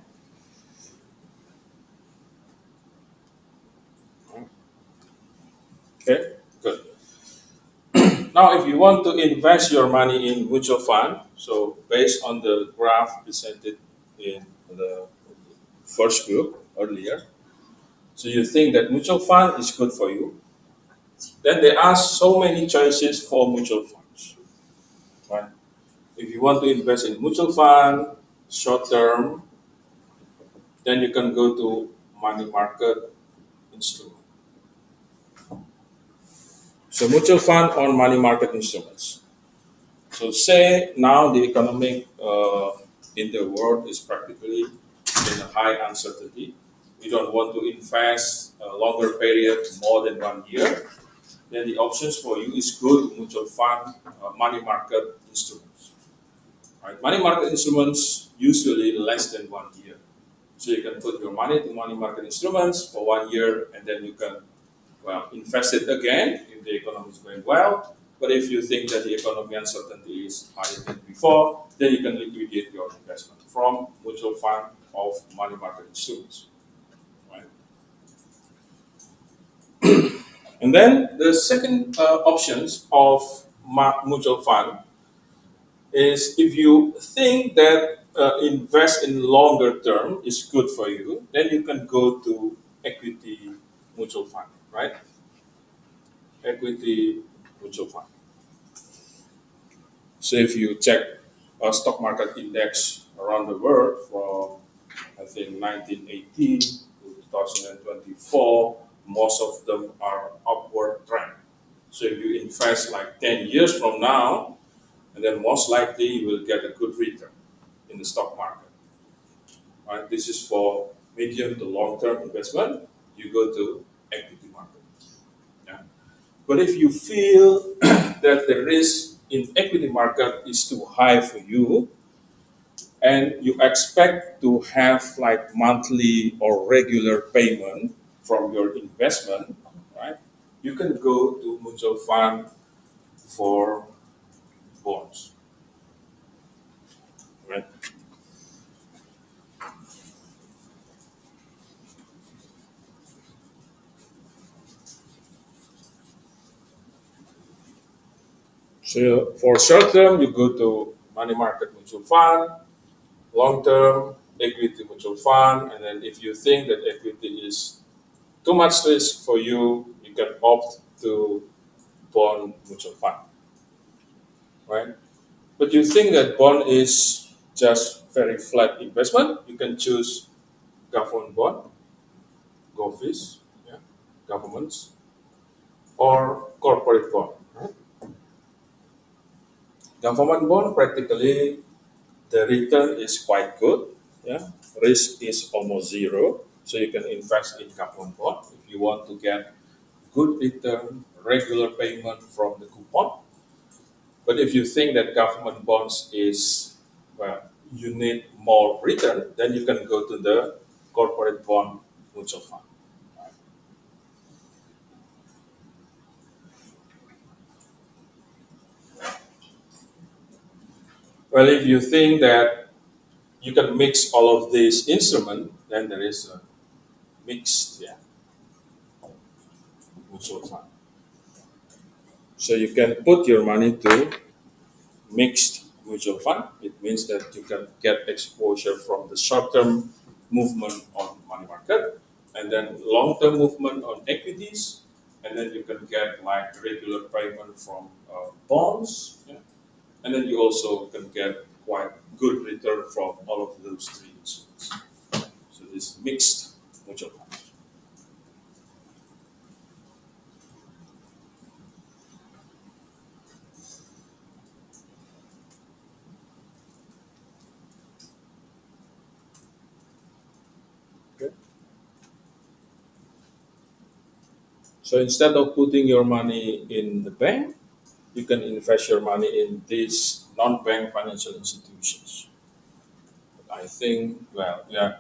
Okay, good. Now, if you want to invest your money in mutual fund, so based on the graph presented in the first group earlier, so you think that mutual fund is good for you, then there are so many choices for mutual funds. Right? If you want to invest in mutual fund, short term, then you can go to money market instrument. So mutual fund on money market instruments. So say now the economic in the world is practically in a high uncertainty. You don't want to invest a longer period, more than 1 year. Then the options for you is go to mutual fund, money market instruments. Right? Money market instruments usually less than 1 year. So you can put your money to money market instruments for 1 year, and then you can, well, invest it again if the economy is going well. But if you think that the economy uncertainty is higher than before, then you can liquidate your investment from mutual fund of money market instruments. Right? And then the second options of mutual fund is if you think that invest in longer term is good for you, then you can go to equity mutual fund, right? Equity mutual fund. So if you check a stock market index around the world from I think 1918 to 2024, most of them are upward trend. So if you invest like 10 years from now, and then most likely you will get a good return in the stock market. Right? This is for medium to long term investment. You go to equity market. Yeah. But if you feel that the risk in equity market is too high for you, and you expect to have like monthly or regular payment from your investment, right? You can go to mutual fund for bonds, right? So for short term, you go to money market mutual fund, long term equity mutual fund, and then if you think that equity is too much risk for you, you can opt to bond mutual fund, right? But you think that bond is just very flat investment, you can choose government bond, GOVs, yeah, governments, or corporate bond. Right? Government bond practically the return is quite good. Yeah, risk is almost zero, so you can invest in government bond if you want to get good return, regular payment from the coupon. But if you think that government bonds is, well, you need more return, then you can go to the corporate bond mutual fund. Well, if you think that you can mix all of these instruments, then there is a mixed, yeah, mutual fund. So you can put your money to mixed mutual fund. It means that you can get exposure from the short-term movement on money market, and then long-term movement on equities, and then you can get like regular payment from bonds, yeah. And then you also can get quite good return from all of those three instruments. So this mixed mutual fund. Okay. So instead of putting your money in the bank, you can invest your money in these non-bank financial institutions. I think, well, yeah,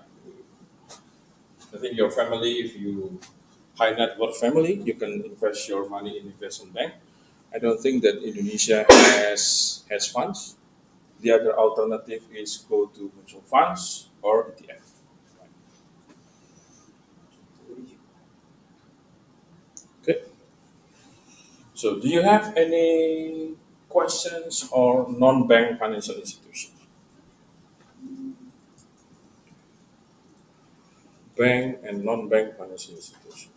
I think your family, if you high net worth family, you can invest your money in investment bank. I don't think that Indonesia has funds. The other alternative is go to mutual funds or ETF. Okay. So, do you have any questions or non-bank financial institutions? Bank and non-bank financial institutions.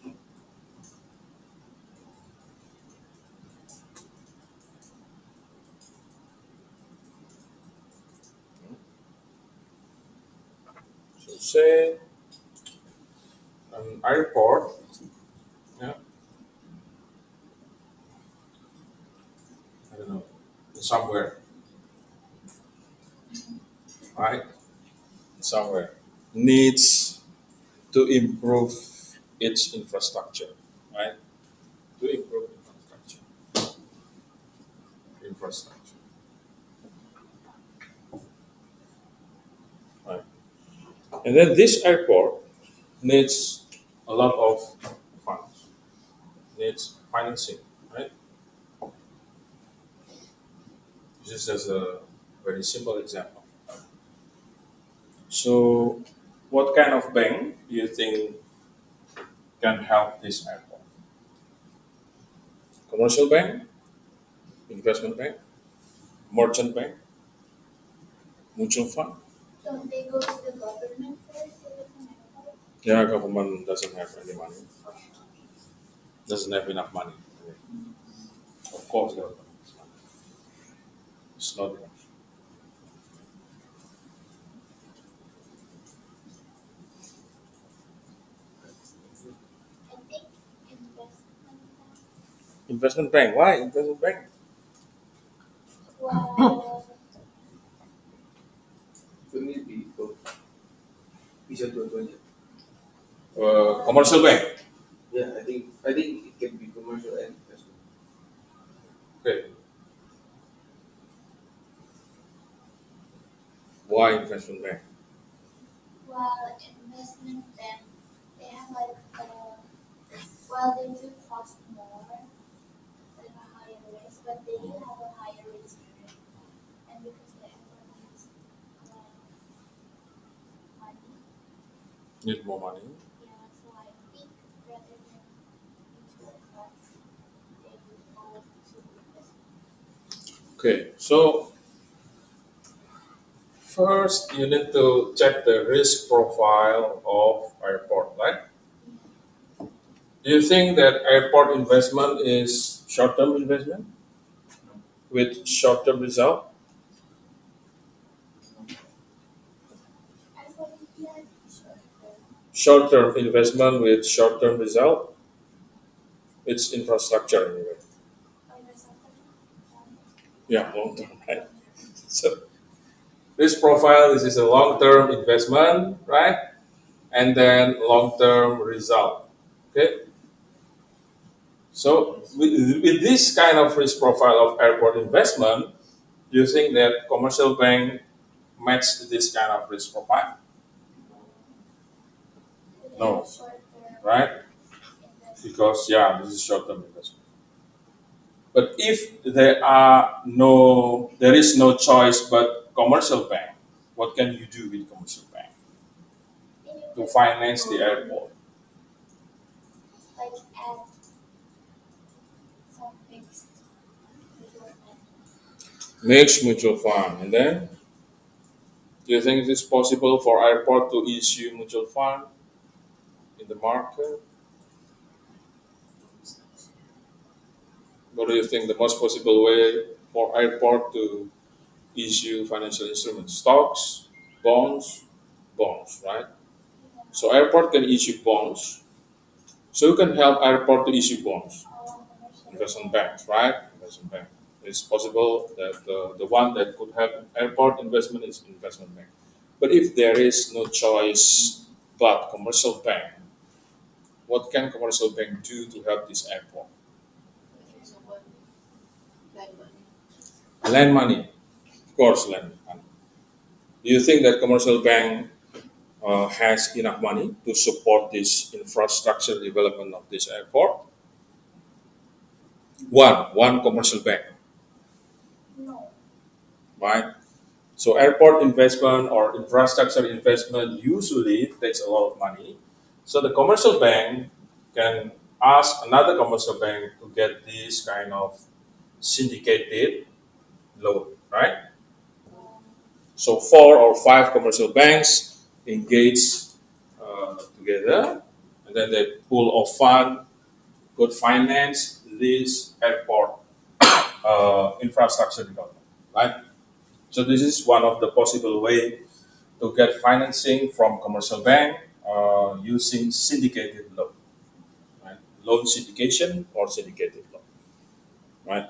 So, say an airport, yeah, I don't know, somewhere, right? Somewhere needs to improve its infrastructure, right? To improve infrastructure, right? And then this airport needs a lot of funds, needs financing, right? This is just a very simple example. So, what kind of bank do you think can help this airport? Commercial bank, investment bank, merchant bank, mutual fund? Don't they go to the government first so they can help? Yeah, government doesn't have any money, doesn't have enough money. Of course, government. It's not enough. I think investment bank. Investment bank. Why investment bank? Well, Maybe both. Bisa dua-duanya. Commercial bank. Yeah, I think it can be commercial and investment. Okay. Why investment bank? well, investment bank, they have like, well, they do cost more, like a higher risk, but they do have a higher return. And because the airport needs a lot of money, Need more money. yeah, so I think rather than mutual funds, they would go to investment. Okay. So first you need to check the risk profile of airport, right? Do you think that airport investment is short-term investment with short-term result? I thought it had short term. Short-term investment with short-term result. It's infrastructure anyway. Oh, there's something. Yeah, long-term, right? So risk profile, this is a long-term investment, right? And then long-term result. Okay. So with this kind of risk profile of airport investment, do you think that commercial bank match this kind of risk profile? They No, have short term right? investment. Because yeah, this is short-term investment. But if there is no choice but commercial bank, what can you do with commercial bank Then you to could finance the airport? like add some fixed Mixed mutual fund. And then, do you think it is possible for airport to issue mutual fund in the market? What do you think the most possible way for airport to issue financial instruments? Stocks, bonds, right? So airport can issue bonds. So you can help airport to issue bonds. Investment banks, right? Investment bank. It's possible that the one that could help airport investment is investment bank. But if there is no choice but commercial bank, what can commercial bank do to help this airport? Lend money. Lend money, of course, lend money. Do you think that commercial bank has enough money to support this infrastructure development of this airport? One commercial bank, No. right? So airport investment or infrastructure investment usually takes a lot of money. So the commercial bank can ask another commercial bank to get this kind of syndicated loan, right? So four or five commercial banks engage together, and then they pool of fund could finance this airport infrastructure development, right? So this is one of the possible way to get financing from commercial bank using syndicated loan, right? Loan syndication or syndicated loan, right?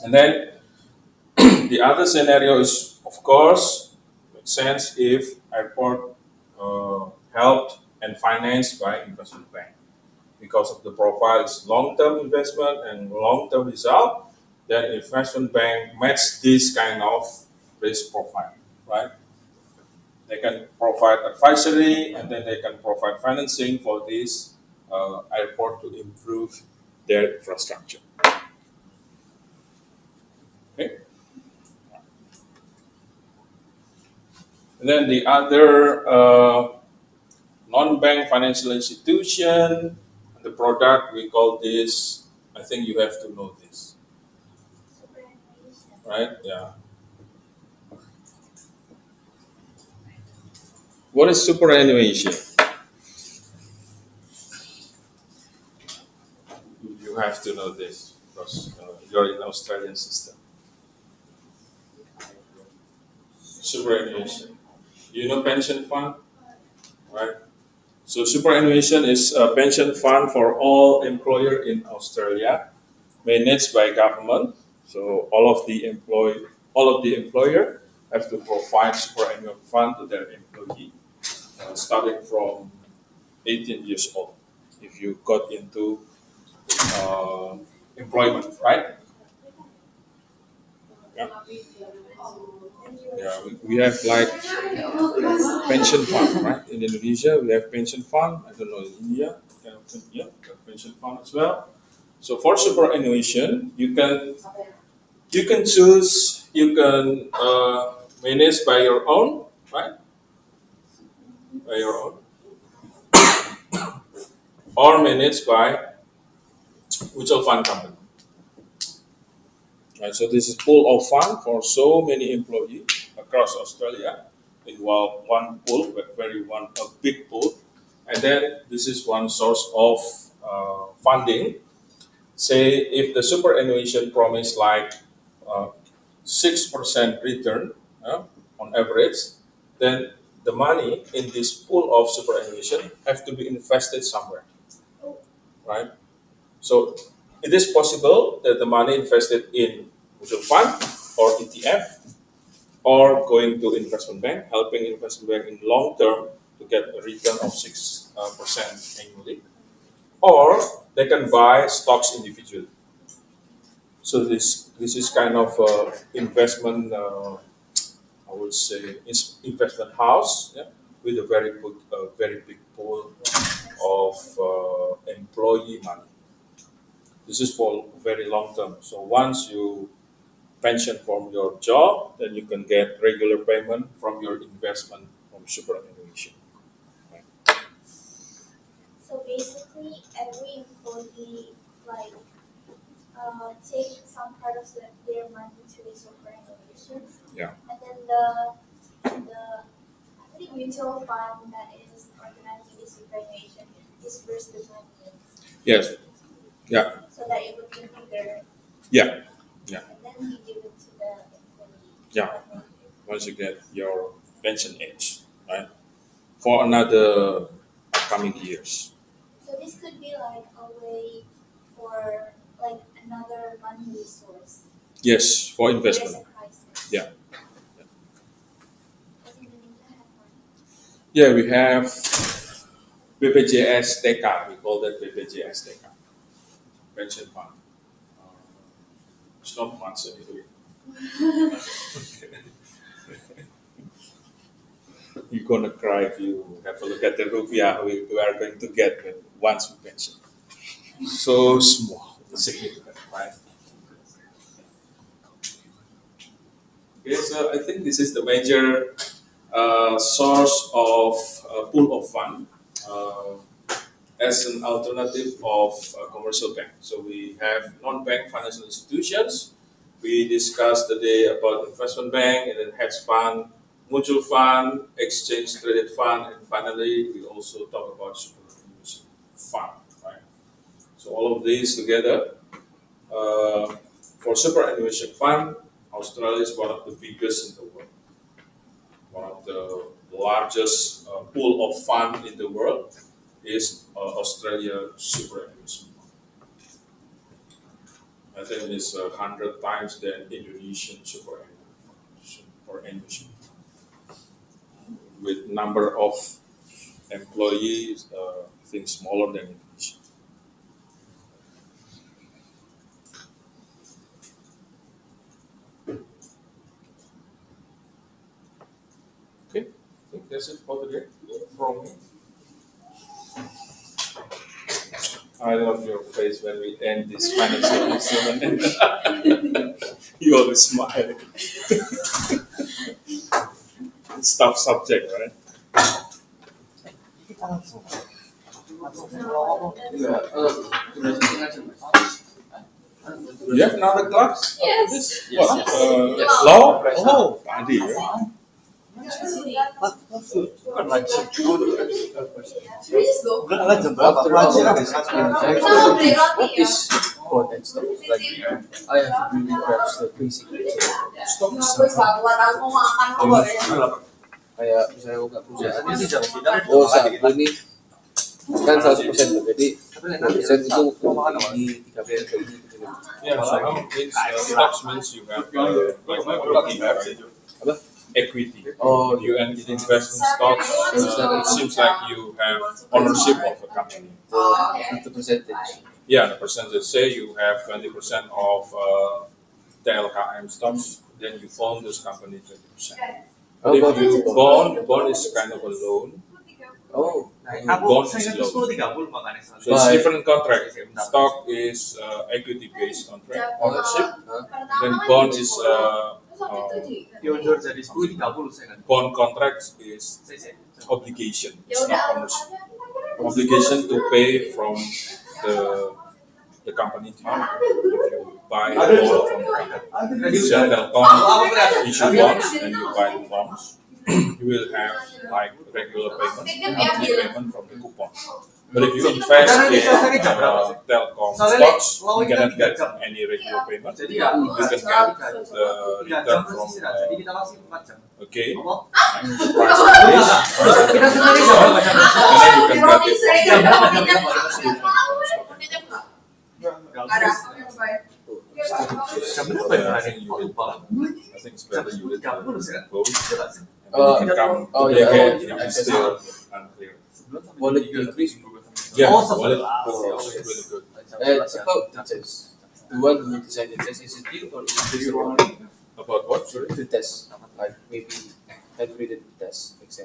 And then the other scenario is, of course, makes sense if airport helped and financed by investment bank because of the profile is long-term investment and long-term result. Then investment bank match this kind of risk profile, right? They can provide advisory and then they can provide financing for this airport to improve their infrastructure. Okay. And then the other non-bank financial institution, the product we call this. I think you have to know this, Superannuation. right? Yeah. What is superannuation? You have to know this because you're in Australian system. Superannuation. You know pension fund, right? So superannuation is a pension fund for all employer in Australia, managed by government. So all of the employer have to provide superannuation fund to their employee, starting from 18 years old. If you got into uh, employment, right? Yeah, yeah. We have like pension fund, right? In Indonesia, we have pension fund. I don't know in India, yeah, we have pension fund as well. So for superannuation, you can choose, you can manage by your own, right? By your own, or managed by mutual fund company. Right, so this is pool of fund for so many employees across Australia in one pool, very one a big pool, and then this is one source of funding. Say if the superannuation promise like 6% return on average, then the money in this pool of superannuation have to be invested somewhere, right? So it is possible that the money invested in mutual fund or ETF or going to investment bank, helping investment bank in long term to get a return of 6% annually, or they can buy stocks individually. So this is kind of investment. I would say it's investment house, yeah, with a very big pool of employee money. This is for very long term. So once you pension from your job, then you can get regular payment from your investment from superannuation. Right? So basically, every employee like take some part of their money to the superannuation. Yeah. And then the I think mutual fund that is organizing the superannuation disperse the money. Yes. Yeah. So that it would be bigger. Yeah. Yeah. And then you give it to the employee. Yeah. Once you get your pension age, right? For another upcoming years. So this could be like a way for like another money resource. Yes, for There's investment. a crisis. Yeah. Does Indonesia have one? Yeah, we have BPJS TK. We call that BPJS TK, pension fund. It's not much anyway. You're gonna cry if you have a look at the rupiah we are going to get once we pension. So small, significant, right? Okay, so I think this is the major source of pool of fund as an alternative of commercial bank. So we have non-bank financial institutions. We discussed today about investment bank and then hedge fund, mutual fund, exchange traded fund, and finally we also talk about superannuation fund. Right? So all of these together. For superannuation fund, Australia is one of the biggest in the world, one of the largest pool of fund in the world is Australia superannuation fund. I think it's 100 times the Indonesian superannuation with number of employees, I think smaller than Indonesia. Okay, I think that's it for today from me. I love your face when we end this financial instrument. You always smile. It's tough subject, right? Kita langsung ngomong. Enggak, durasinya aja mas. You have another class? Yes. This Yes, what? yes. Law? Oh, tadi ya. Bukan wajib. Serius dong? Bukan lah jam berapa? After Wajib our ada satu. Sama break roti what ya? is bond and stocks? Like, I have to really grasp the basic. Stop. Wes gak kuat aku makan kok boleh. Kayak misalnya buka perusahaan Ini ini, jam sidang. oh saat ini kan 100% tuh, jadi 100% itu ini 3% ini gitu. Yeah, so means stocks means you have equity, right? Apa? Equity. Oh, You invest in stocks. It seems like you have ownership of a company. itu percentage. Yeah, the percentage. Say you have 20% of TLKM stocks, then you own this company 20%. Oh, But if bond. you bond is kind of a loan. Oh, Bond Saya is ingat loan. 10 30 makanya. So it's Right. different contract. Stock is equity based contract ownership. Hah? Then bond is Diundur jadi 10 30 saya ingat. bond contract is obligation. It's not ownership. Obligation to pay from the company to you. If you buy a bond from the company, you sell Telkom, issue bonds, and you buy the bonds, you will have like regular payment, monthly payment from the coupon. But if you invest in Telkom stocks, you cannot get any regular payment. Jadi ya, You can get the return from jadi kita masih 4 jam. okay, Apa? price increase, price Kita increase, sebenarnya jam berapa jam? and then you can get it from Jam berapa jam? Ada. Jam berapa ya? I think you Oh, will lupa. I think it's better you will 30 saya. both. Jelas. And then you can come Oh, to the yeah. again if it's still unclear. wallet increase. Yeah, Oh, wallet sebelah. is really good. About the test. The one who decided test is it you or is it the one About what? Sorry? to test? Like maybe handwritten test exam.